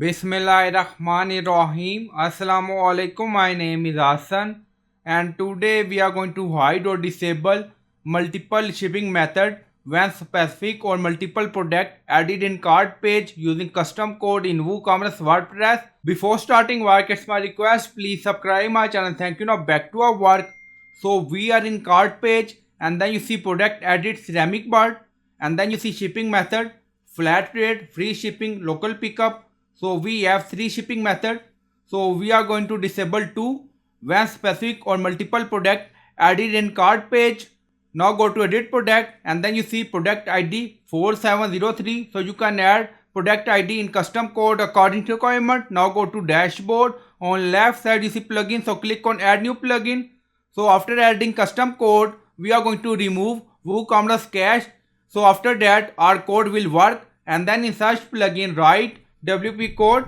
Bismillahirrahmanirrahim. Assalamu alaikum. My name is Hassan, and today we are going to hide or disable multiple shipping method when specific or multiple product added in cart page using custom code in WooCommerce WordPress. Before starting work, it's my request, please subscribe my channel. Thank you. Now back to our work. So we are in cart page, and then you see product added ceramic bird, and then you see shipping method, flat rate, free shipping, local pickup. So we have three shipping method. So we are going to disable two when specific or multiple product added in cart page. Now go to edit product, and then you see product ID 4703. So you can add product ID in custom code according to requirement. Now go to dashboard. On left side you see plugin. So click on add new plugin. So after adding custom code, we are going to remove WooCommerce cache. So after that our code will work, and then in search plugin write WP code.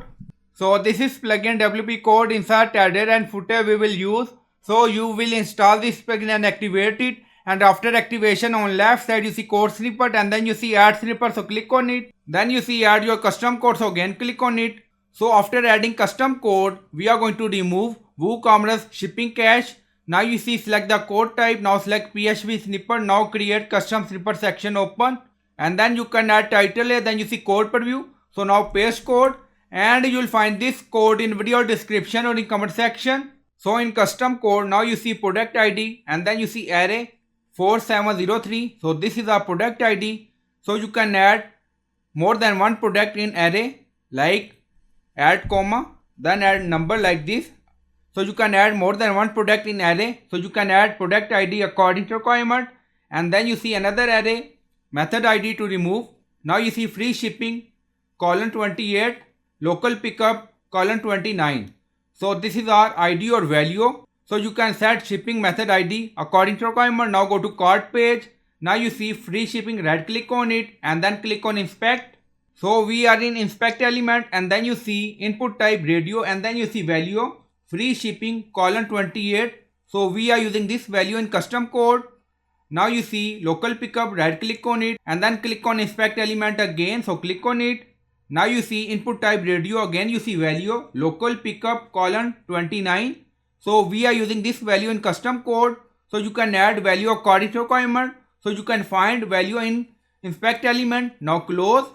So this is plugin WP code. Insert header and footer we will use. So you will install this plugin and activate it, and after activation on left side you see code snippet, and then you see add snippet. So click on it. Then you see add your custom code. So again click on it. So after adding custom code, we are going to remove WooCommerce shipping cache. Now you see select the code type. Now select PHP snippet. Now create custom snippet section open, and then you can add title here. Then you see code preview. So now paste code, and you will find this code in video description or in comment section. So in custom code, now you see product ID, and then you see array 4703. So this is our product ID. So you can add more than one product in array, like add comma, then add number like this. So you can add more than one product in array. So you can add product ID according to requirement, and then you see another array method ID to remove. Now you see free shipping colon 28, local pickup colon 29. So this is our ID or value. So you can set shipping method ID according to requirement. Now go to cart page. Now you see free shipping, right click on it, and then click on inspect. So we are in inspect element, and then you see input type radio, and then you see value free shipping colon 28. So we are using this value in custom code. Now you see local pickup, right click on it, and then click on inspect element again. So click on it. Now you see input type radio, again you see value local pickup colon 29. So we are using this value in custom code. So you can add value according to requirement. So you can find value in inspect element. Now close.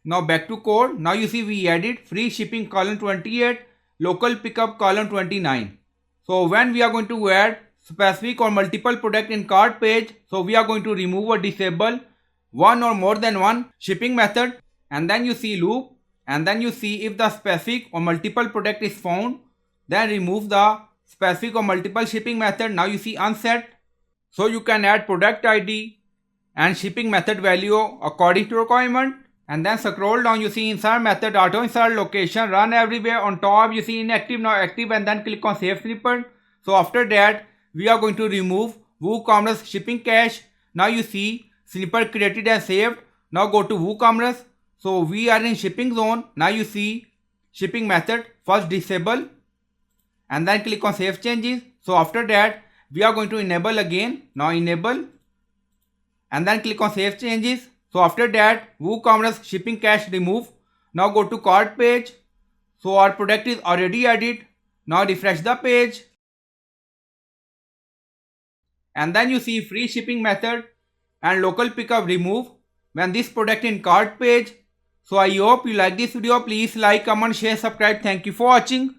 Now back to code. Now you see we added free shipping colon 28, local pickup colon 29. So when we are going to add specific or multiple product in cart page, so we are going to remove or disable one or more than one shipping method, and then you see loop, and then you see if the specific or multiple product is found, then remove the specific or multiple shipping method. Now you see unset. So you can add product ID and shipping method value according to requirement, and then scroll down, you see insert method, auto insert location, run everywhere. On top you see inactive, now active, and then click on save snippet. So after that we are going to remove WooCommerce shipping cache. Now you see snippet created and saved. Now go to WooCommerce. So we are in shipping zone. Now you see shipping method, first disable, and then click on save changes. So after that we are going to enable again. Now enable, and then click on save changes. So after that WooCommerce shipping cache remove. Now go to cart page. So our product is already added. Now refresh the page, and then you see free shipping method and local pickup remove when this product in cart page. So I hope you like this video. Please like, comment, share, subscribe. Thank you for watching.